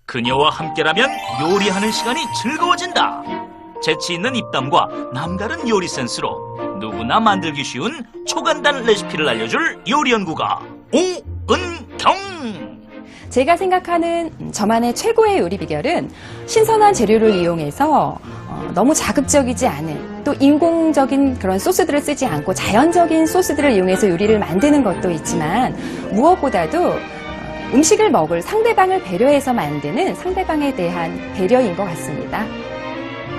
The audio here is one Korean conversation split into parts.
그녀와 함께라면 요리하는 시간이 즐거워진다. 재치 있는 입담과 남다른 요리 센스로 누구나 만들기 쉬운 초간단 레시피를 알려줄 요리연구가 오은경. 제가 생각하는 저만의 최고의 요리 비결은 신선한 재료를 이용해서 너무 자극적이지 않은, 또 인공적인 그런 소스들을 쓰지 않고 자연적인 소스들을 이용해서 요리를 만드는 것도 있지만, 무엇보다도 음식을 먹을 상대방을 배려해서 만드는 상대방에 대한 배려인 것 같습니다.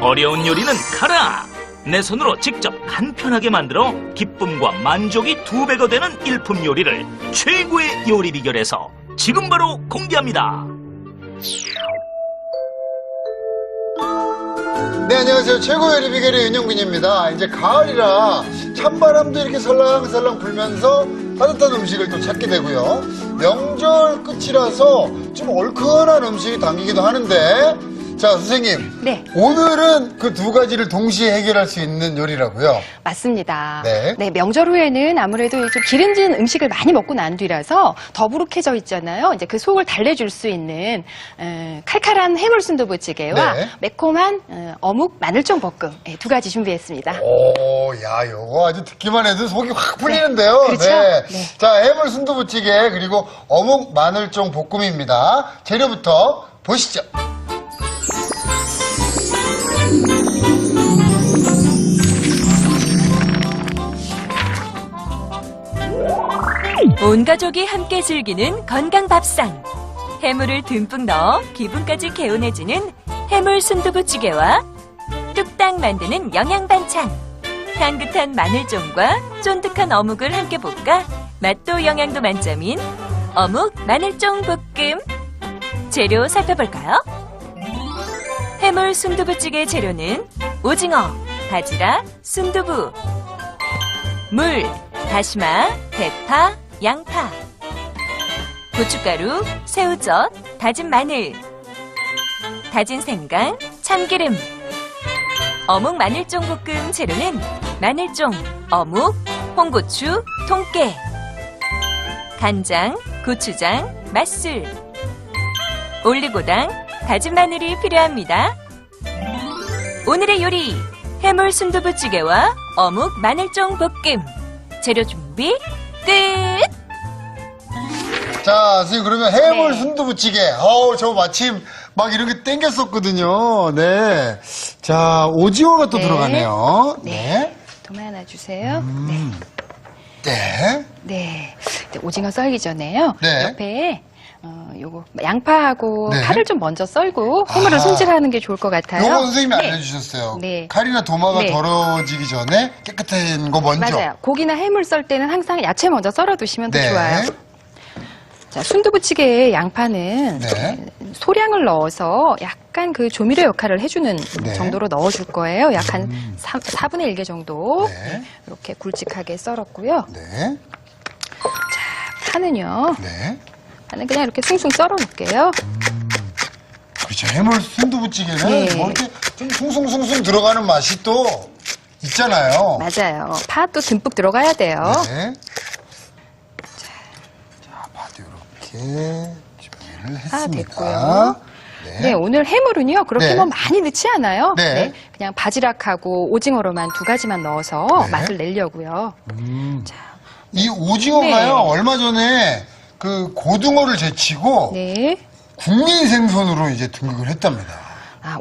어려운 요리는 가라! 내 손으로 직접 간편하게 만들어 기쁨과 만족이 2배가 되는 일품 요리를 최고의 요리 비결에서 지금 바로 공개합니다. 네, 안녕하세요. 최고 요리 비결의 윤영빈입니다. 이제 가을이라 찬바람도 이렇게 설랑설랑 불면서 따뜻한 음식을 또 찾게 되고요. 명절 끝이라서 좀 얼큰한 음식이 당기기도 하는데, 자, 선생님. 네. 오늘은 그 두 가지를 동시에 해결할 수 있는 요리라고요? 맞습니다. 네. 명절 후에는 아무래도 좀 기름진 음식을 많이 먹고 난 뒤라서 더부룩해져 있잖아요. 이제 그 속을 달래줄 수 있는 칼칼한 해물 순두부찌개와 네. 매콤한 어묵 마늘종 볶음, 두 가지 준비했습니다. 오, 야, 요거 아주 듣기만 해도 속이 확 풀리는데요. 그렇죠? 네. 자, 해물 순두부찌개 그리고 어묵 마늘종 볶음입니다. 재료부터 보시죠. 온 가족이 함께 즐기는 건강 밥상. 해물을 듬뿍 넣어 기분까지 개운해지는 해물 순두부찌개와 뚝딱 만드는 영양 반찬. 향긋한 마늘종과 쫀득한 어묵을 함께 볶아 맛도 영양도 만점인 어묵 마늘종 볶음. 재료 살펴볼까요? 해물 순두부찌개 재료는 오징어, 바지락, 순두부, 물, 다시마, 대파, 양파, 고춧가루, 새우젓, 다진 마늘, 다진 생강, 참기름. 어묵 마늘종 볶음 재료는 마늘종, 어묵, 홍고추, 통깨, 간장, 고추장, 맛술, 올리고당, 다진 마늘이 필요합니다. 오늘의 요리, 해물 순두부찌개와 어묵 마늘종 볶음. 재료 준비 끝! 자, 선생님, 그러면 해물 네. 순두부찌개. 저 마침 막 이렇게 땡겼었거든요. 네. 자, 오징어가 또 네. 들어가네요. 네. 도마 하나 주세요. 네. 네. 오징어 썰기 전에요. 네. 옆에 요거 양파하고 네. 파를 좀 먼저 썰고 해물을 손질하는 게 좋을 것 같아요. 요거 선생님이 네. 알려주셨어요. 네. 칼이나 도마가 네. 더러워지기 전에 깨끗한 거 먼저. 맞아요. 고기나 해물 썰 때는 항상 야채 먼저 썰어 두시면 더 네. 좋아요. 자, 순두부찌개에 양파는 네. 소량을 넣어서 약간 그 조미료 역할을 해주는 네. 정도로 넣어줄 거예요. 약 한 4분의 1개 정도. 네. 이렇게 굵직하게 썰었고요. 네. 자, 파는요. 네. 파는 그냥 이렇게 숭숭 썰어 놓을게요. 그렇죠. 해물 순두부찌개는 네. 뭐 이렇게 좀 숭숭숭숭 들어가는 맛이 또 있잖아요. 맞아요. 파도 듬뿍 들어가야 돼요. 네. 자, 파도 이렇게 준비를 파 했습니다. 됐고요. 네, 오늘 해물은요, 그렇게 네. 뭐 많이 넣지 않아요. 네. 그냥 바지락하고 오징어로만 2가지만 넣어서 네. 맛을 내려고요. 이 오징어가요, 네. 얼마 전에 그 고등어를 제치고 네. 국민 생선으로 이제 등극을 했답니다.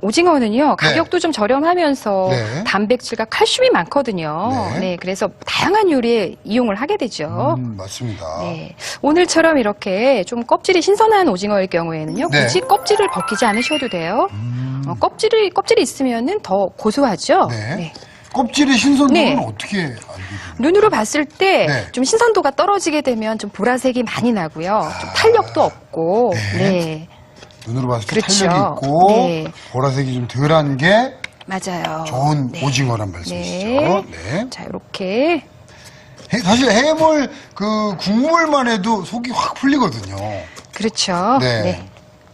오징어는요, 가격도 좀 저렴하면서 네. 단백질과 칼슘이 많거든요. 네. 네, 그래서 다양한 요리에 이용을 하게 되죠. 맞습니다. 네. 오늘처럼 이렇게 좀 껍질이 신선한 오징어일 경우에는요, 네. 굳이 껍질을 벗기지 않으셔도 돼요. 껍질이 있으면은 더 고소하죠. 네. 껍질의 신선도는 네. 어떻게 알게 됩니까? 눈으로 봤을 때 네. 좀 신선도가 떨어지게 되면 좀 보라색이 많이 나고요. 좀 탄력도 없고. 네. 네. 눈으로 봤을 때 그렇죠. 탄력이 있고 네. 보라색이 좀 덜한 게 맞아요. 좋은 네. 오징어란 말씀이시죠. 네. 네. 자, 이렇게. 사실 해물 그 국물만 해도 속이 확 풀리거든요. 그렇죠. 네. 네.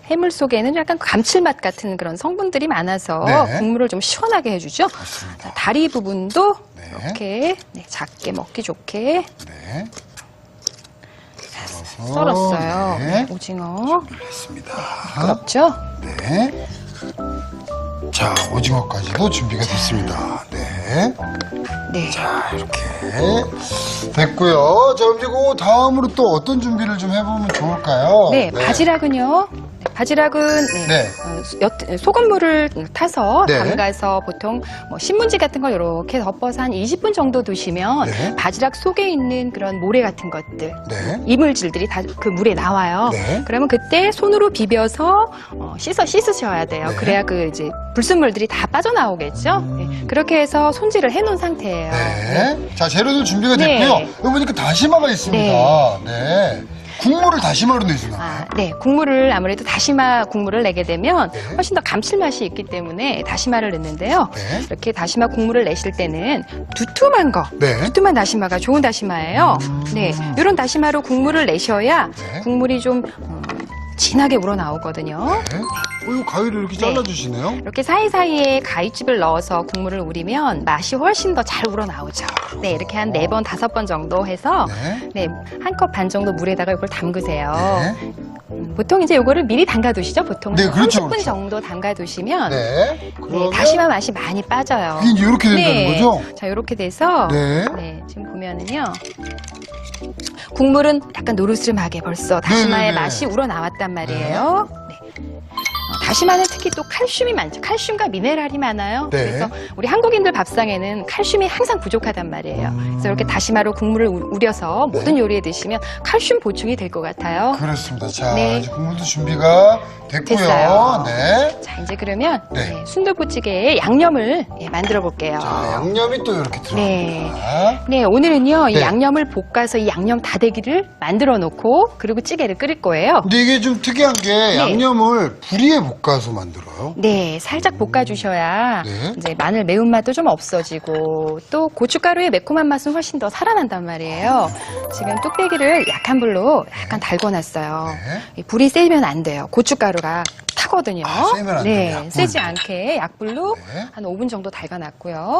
해물 속에는 약간 감칠맛 같은 그런 성분들이 많아서 네. 국물을 좀 시원하게 해주죠. 맞습니다. 자, 다리 부분도 네. 이렇게 작게 먹기 좋게 네. 썰었어요. 네. 네, 오징어. 했습니다. 부끄럽죠? 네. 자, 오징어까지도 준비가 됐습니다. 네. 네. 자, 이렇게 됐고요. 자, 그리고 다음으로 또 어떤 준비를 좀 해보면 좋을까요? 네, 바지락은요. 바지락은 네. 소금물을 타서 네. 담가서 보통 뭐 신문지 같은 걸 이렇게 덮어서 한 20분 정도 두시면 네. 바지락 속에 있는 그런 모래 같은 것들, 네. 이물질들이 다 그 물에 나와요. 네. 그러면 그때 손으로 비벼서 씻으셔야 돼요. 네. 그래야 그 이제 불순물들이 다 빠져나오겠죠. 네. 그렇게 해서 손질을 해놓은 상태예요. 네. 자, 재료도 준비가 네. 됐고요. 여기 보니까 다시마가 있습니다. 네. 국물을 다시마로 내주나요? 네, 국물을 아무래도 다시마 국물을 내게 되면 네. 훨씬 더 감칠맛이 있기 때문에 다시마를 넣는데요. 네. 이렇게 다시마 국물을 내실 때는 두툼한 거, 네. 두툼한 다시마가 좋은 다시마예요. 네, 이런 다시마로 국물을 내셔야 네. 국물이 좀 진하게 우러나오거든요. 네. 가위를 이렇게 네. 잘라주시네요. 이렇게 사이사이에 가위집을 넣어서 국물을 우리면 맛이 훨씬 더 잘 우러나오죠. 네, 이렇게 한 4번, 5번 정도 해서 네. 네, 한 컵 반 정도 물에다가 이걸 담그세요. 네. 보통 이제 요거를 미리 담가두시죠. 보통 네, 그렇죠, 30분 그렇죠. 정도 담가두시면 네. 네, 다시마 맛이 많이 빠져요. 이게 이제 이렇게 된다는 거죠? 자, 이렇게 돼서 네. 지금 보면은요. 국물은 약간 노르스름하게 벌써 다시마의 네네네. 맛이 우러나왔단 말이에요. 네. 다시마는 특히 또 칼슘이 많죠. 칼슘과 미네랄이 많아요. 네. 그래서 우리 한국인들 밥상에는 칼슘이 항상 부족하단 말이에요. 그래서 이렇게 다시마로 국물을 우려서 네. 모든 요리에 드시면 칼슘 보충이 될 것 같아요. 그렇습니다. 자, 네. 이제 국물도 준비가 됐고요. 됐어요. 네. 자, 이제 그러면 네. 순두부찌개에 양념을 만들어 볼게요. 자, 양념이 또 이렇게 네. 들어갑니다. 네, 오늘은요, 이 네. 양념을 볶아서 이 양념 다대기를 만들어 놓고, 그리고 찌개를 끓일 거예요. 근데 이게 좀 특이한 게 양념을 불 위에 볶아서 만들어요. 네, 살짝 볶아주셔야 네. 이제 마늘 매운맛도 좀 없어지고, 또 고춧가루의 매콤한 맛은 훨씬 더 살아난단 말이에요. 지금 뚝배기를 약한 불로 약간 달궈놨어요. 네. 이 불이 세면 안 돼요. 고춧가루가 타거든요. 세면 안 돼요. 네, 약불. 세지 않게 약불로 네. 한 5분 정도 달궈놨고요.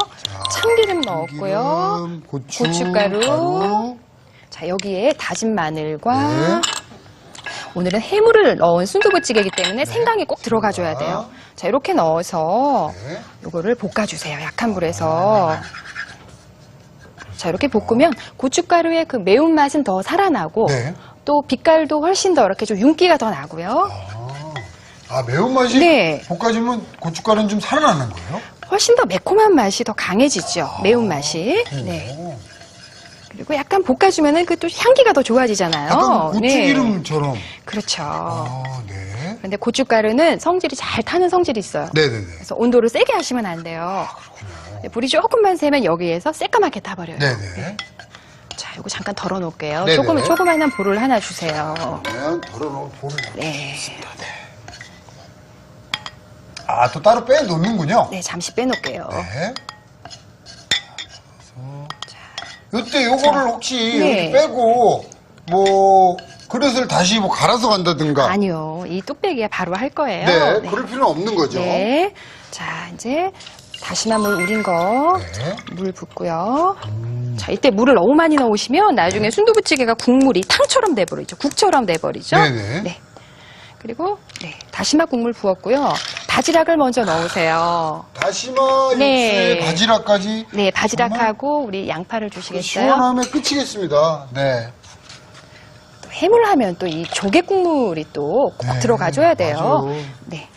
참기름 넣었고요. 참기름, 고춧가루. 가루. 자, 여기에 다진 마늘과 네. 오늘은 해물을 넣은 순두부찌개이기 때문에 생강이 꼭 들어가줘야 돼요. 자, 이렇게 넣어서 네. 요거를 볶아주세요. 약한 불에서. 자, 이렇게 볶으면 고춧가루의 그 매운맛은 더 살아나고 네. 또 빛깔도 훨씬 더 이렇게 좀 윤기가 더 나고요. 아, 매운맛이 네. 볶아지면 고춧가루는 좀 살아나는 거예요? 훨씬 더 매콤한 맛이 더 강해지죠. 매운맛이. 오. 네. 그리고 약간 볶아주면은 그 또 향기가 더 좋아지잖아요. 약간 네. 고추기름처럼. 그렇죠. 아, 네. 그런데 고춧가루는 성질이 잘 타는 성질이 있어요. 네네네. 그래서 온도를 세게 하시면 안 돼요. 네, 불이 조금만 세면 여기에서 새까맣게 타버려요. 네네. 자, 이거 잠깐 덜어놓을게요. 네네. 조그만한 볼을 하나 주세요. 그러면 덜어놓은 볼을 네. 아, 또 따로 빼놓는군요. 네, 잠시 빼놓을게요. 네. 이때 요거를 혹시 네. 이렇게 빼고 뭐 그릇을 다시 뭐 갈아서 간다든가. 아니요, 이 뚝배기에 바로 할 거예요. 네, 그럴 필요는 없는 거죠. 네. 자, 이제 다시마 물 우린 거 네. 물 붓고요. 자, 이때 물을 너무 많이 넣으시면 나중에 순두부찌개가 국물이 탕처럼 돼버리죠. 국처럼 돼버리죠. 네네. 네. 그리고 다시마 국물 부었고요. 바지락을 먼저 넣으세요. 다시마 네. 육수에 바지락까지. 네, 바지락하고 우리 양파를 그 주시겠어요? 시원함에 끝이겠습니다. 네. 해물하면 또 이 조개 국물이 또 꼭 네, 들어가줘야 돼요. 맞아요. 네,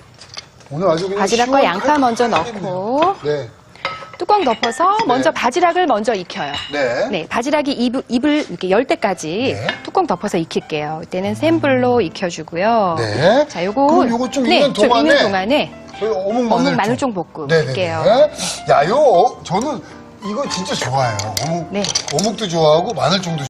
오늘 아주 그냥 바지락과 양파 시원하게 먼저 하겠네요. 넣고 네. 뚜껑 덮어서 먼저 바지락을 먼저 익혀요. 네. 네, 바지락이 입을 이렇게 열 때까지 네. 뚜껑 덮어서 익힐게요. 이때는 센 불로 익혀주고요. 네. 자, 요거 그럼 요거 좀 익는 좀 동안에 익는 동안에 저희 어묵 어묵 마늘종 볶음 네네네. 할게요. 야, 저는 이거 진짜 좋아해요. 네. 어묵도 좋아하고 마늘종도